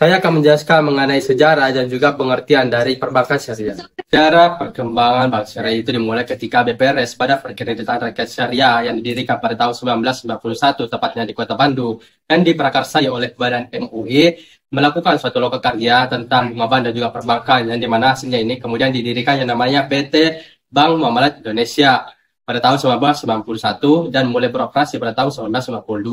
Saya akan menjelaskan mengenai sejarah dan juga pengertian dari perbankan syariah. Sejarah perkembangan bank syariah itu dimulai ketika BPRS pada Perkreditan Rakyat Syariah yang didirikan pada tahun 1991, tepatnya di Kota Bandung, dan diprakarsai oleh Badan MUI, melakukan suatu lokakarya tentang bunga bank dan juga perbankan, yang dimana hasilnya ini kemudian didirikan yang namanya PT Bank Muamalat Indonesia pada tahun 1991 dan mulai beroperasi pada tahun 1992,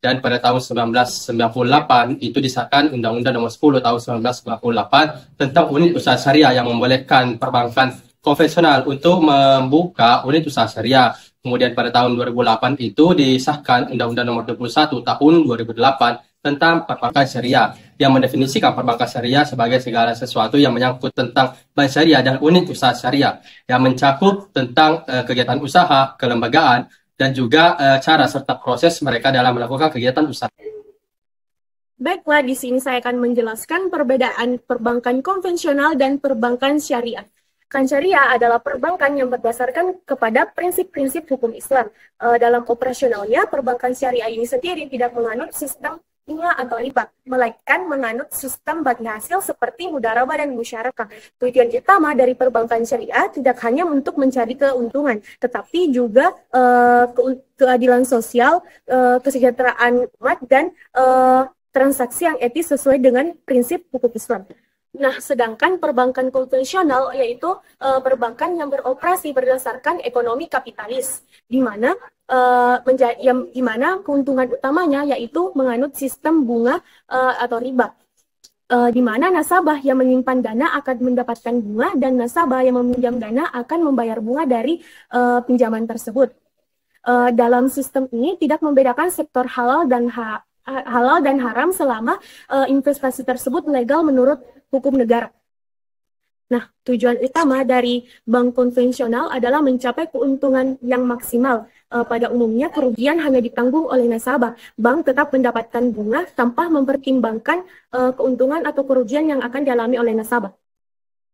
dan pada tahun 1998 itu disahkan Undang-Undang Nomor 10 tahun 1998 tentang unit usaha syariah yang membolehkan perbankan konvensional untuk membuka unit usaha syariah. Kemudian pada tahun 2008 itu disahkan Undang-Undang Nomor 21 tahun 2008 tentang perbankan syariah yang mendefinisikan perbankan syariah sebagai segala sesuatu yang menyangkut tentang bank syariah dan unit usaha syariah, yang mencakup tentang kegiatan usaha, kelembagaan, dan juga cara serta proses mereka dalam melakukan kegiatan usaha. Baiklah, di sini saya akan menjelaskan perbedaan perbankan konvensional dan perbankan syariah. Perbankan syariah adalah perbankan yang berdasarkan kepada prinsip-prinsip hukum Islam. Dalam operasionalnya, perbankan syariah ini sendiri tidak menganut sistem bunga atau riba, melainkan menganut sistem bagi hasil seperti mudharabah dan musyarakah. Tujuan utama dari perbankan syariah tidak hanya untuk mencari keuntungan, tetapi juga keadilan sosial, kesejahteraan umat, dan transaksi yang etis sesuai dengan prinsip hukum Islam. Nah, sedangkan perbankan konvensional yaitu perbankan yang beroperasi berdasarkan ekonomi kapitalis, di mana keuntungan utamanya yaitu menganut sistem bunga atau riba, di mana nasabah yang menyimpan dana akan mendapatkan bunga dan nasabah yang meminjam dana akan membayar bunga dari pinjaman tersebut. Dalam sistem ini tidak membedakan sektor halal dan haram selama investasi tersebut legal menurut hukum negara. Nah, tujuan utama dari bank konvensional adalah mencapai keuntungan yang maksimal. Pada umumnya, kerugian hanya ditanggung oleh nasabah. Bank tetap mendapatkan bunga tanpa mempertimbangkan keuntungan atau kerugian yang akan dialami oleh nasabah.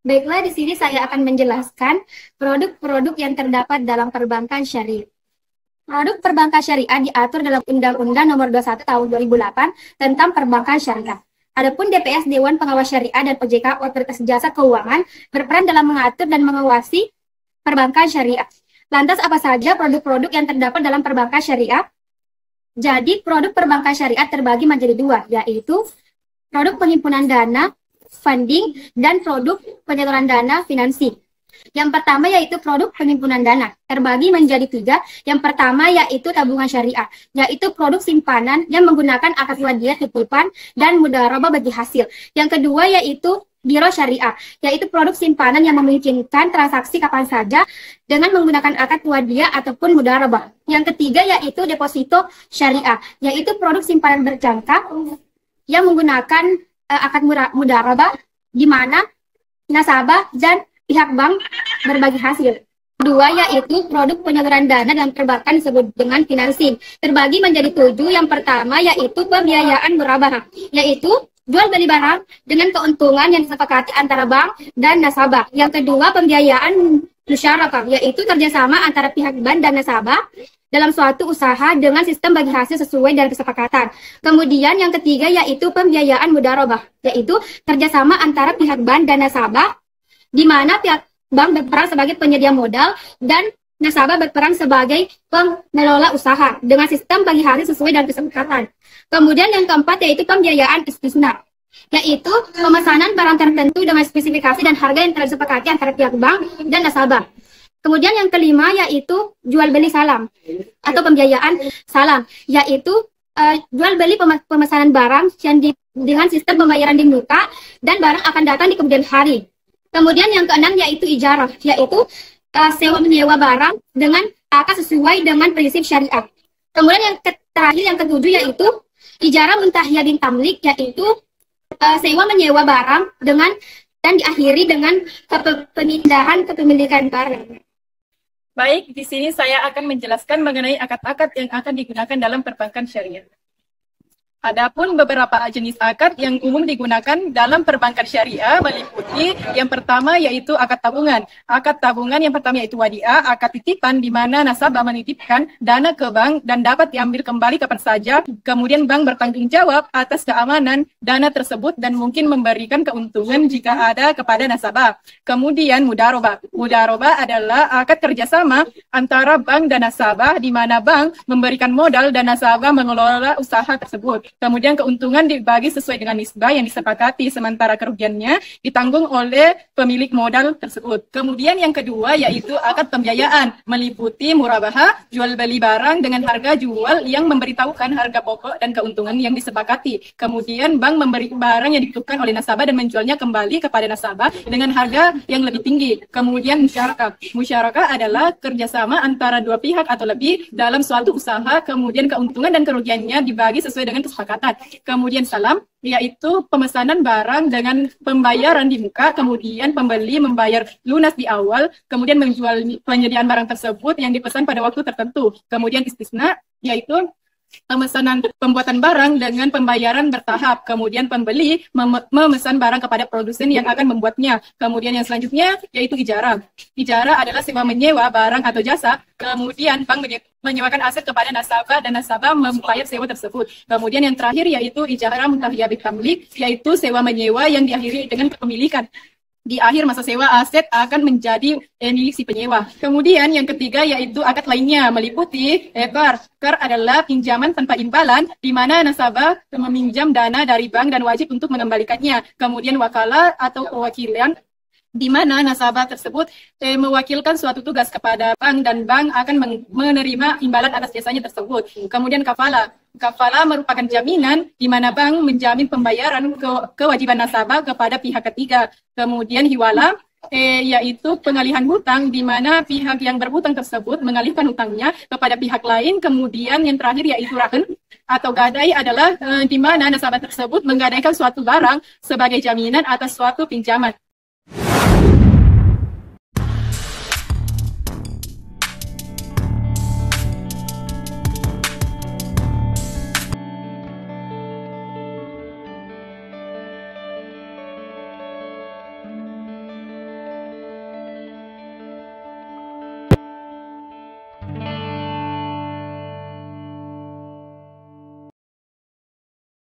Baiklah, di sini saya akan menjelaskan produk-produk yang terdapat dalam perbankan syariah. Produk perbankan syariah diatur dalam Undang-Undang Nomor 21 Tahun 2008 tentang perbankan syariah. Adapun DPS, Dewan Pengawas Syariah, dan OJK, Otoritas Jasa Keuangan, berperan dalam mengatur dan mengawasi perbankan syariah. Lantas, apa saja produk-produk yang terdapat dalam perbankan syariah? Jadi, produk perbankan syariah terbagi menjadi dua, yaitu produk penghimpunan dana, funding, dan produk penyaluran dana, financing. Yang pertama yaitu produk penghimpunan dana, terbagi menjadi tiga. Yang pertama yaitu tabungan syariah, yaitu produk simpanan yang menggunakan akad wadiah titipan dan mudharabah bagi hasil. Yang kedua yaitu biro syariah, yaitu produk simpanan yang memungkinkan transaksi kapan saja dengan menggunakan akad wadiah ataupun mudharabah. Yang ketiga yaitu deposito syariah, yaitu produk simpanan berjangka yang menggunakan akad mudharabah, di mana nasabah dan pihak bank berbagi hasil. Kedua yaitu produk penyaluran dana dalam perbankan disebut dengan financing, terbagi menjadi 7. Yang pertama yaitu pembiayaan murabahah, yaitu jual beli barang dengan keuntungan yang disepakati antara bank dan nasabah. Yang kedua pembiayaan musyarakah, yaitu kerjasama antara pihak bank dan nasabah dalam suatu usaha dengan sistem bagi hasil sesuai dengan kesepakatan. Kemudian yang ketiga yaitu pembiayaan mudharabah, yaitu kerjasama antara pihak bank dan nasabah, di mana pihak bank berperan sebagai penyedia modal dan nasabah berperan sebagai pengelola usaha dengan sistem bagi hasil sesuai dengan kesepakatan. Kemudian yang keempat yaitu pembiayaan istisna, yaitu pemesanan barang tertentu dengan spesifikasi dan harga yang telah disepakati antara pihak bank dan nasabah. Kemudian yang kelima yaitu jual beli salam atau pembiayaan salam, yaitu jual beli pemesanan barang yang dengan sistem pembayaran di muka dan barang akan datang di kemudian hari. Kemudian yang keenam yaitu ijarah, yaitu sewa menyewa barang dengan akad sesuai dengan prinsip syariah. Kemudian yang terakhir yang ketujuh yaitu ijarah muntahiyah bin tamlik, yaitu sewa menyewa barang dengan dan diakhiri dengan pemindahan kepemilikan barang. Baik, di sini saya akan menjelaskan mengenai akad-akad yang akan digunakan dalam perbankan syariah. Adapun beberapa jenis akad yang umum digunakan dalam perbankan syariah meliputi yang pertama yaitu akad tabungan. Akad tabungan yang pertama yaitu wadiah, akad titipan di mana nasabah menitipkan dana ke bank dan dapat diambil kembali kapan saja. Kemudian bank bertanggung jawab atas keamanan dana tersebut dan mungkin memberikan keuntungan jika ada kepada nasabah. Kemudian mudarobah. Mudarobah adalah akad kerjasama antara bank dan nasabah di mana bank memberikan modal dan nasabah mengelola usaha tersebut. Kemudian keuntungan dibagi sesuai dengan nisbah yang disepakati, sementara kerugiannya ditanggung oleh pemilik modal tersebut. Kemudian yang kedua yaitu akad pembiayaan, meliputi murabahah, jual beli barang dengan harga jual yang memberitahukan harga pokok dan keuntungan yang disepakati. Kemudian bank memberi barang yang dibutuhkan oleh nasabah dan menjualnya kembali kepada nasabah dengan harga yang lebih tinggi. Kemudian musyarakah. Musyarakah adalah kerjasama antara dua pihak atau lebih dalam suatu usaha, kemudian keuntungan dan kerugiannya dibagi sesuai dengan kesepakatan. Kemudian salam, yaitu pemesanan barang dengan pembayaran di muka, kemudian pembeli membayar lunas di awal, kemudian menjual penyediaan barang tersebut yang dipesan pada waktu tertentu. Kemudian istisna, yaitu pemesanan pembuatan barang dengan pembayaran bertahap. Kemudian pembeli memesan barang kepada produsen yang akan membuatnya. Kemudian yang selanjutnya yaitu ijarah. Ijarah adalah sewa menyewa barang atau jasa. Kemudian bank menyewakan aset kepada nasabah dan nasabah membayar sewa tersebut. Kemudian yang terakhir yaitu ijarah muntahiyah bitamlik, yaitu sewa menyewa yang diakhiri dengan kepemilikan. Di akhir masa sewa, aset akan menjadi milik si penyewa. Kemudian yang ketiga yaitu akad lainnya, meliputi qar. Qar adalah pinjaman tanpa imbalan, di mana nasabah meminjam dana dari bank dan wajib untuk mengembalikannya. Kemudian wakalah atau pewakilan, di mana nasabah tersebut mewakilkan suatu tugas kepada bank dan bank akan menerima imbalan atas jasanya tersebut. Kemudian kafalah. Kafalah merupakan jaminan di mana bank menjamin pembayaran kewajiban nasabah kepada pihak ketiga. Kemudian hiwala, yaitu pengalihan hutang di mana pihak yang berhutang tersebut mengalihkan hutangnya kepada pihak lain. Kemudian yang terakhir yaitu rahn atau gadai adalah di mana nasabah tersebut menggadaikan suatu barang sebagai jaminan atas suatu pinjaman.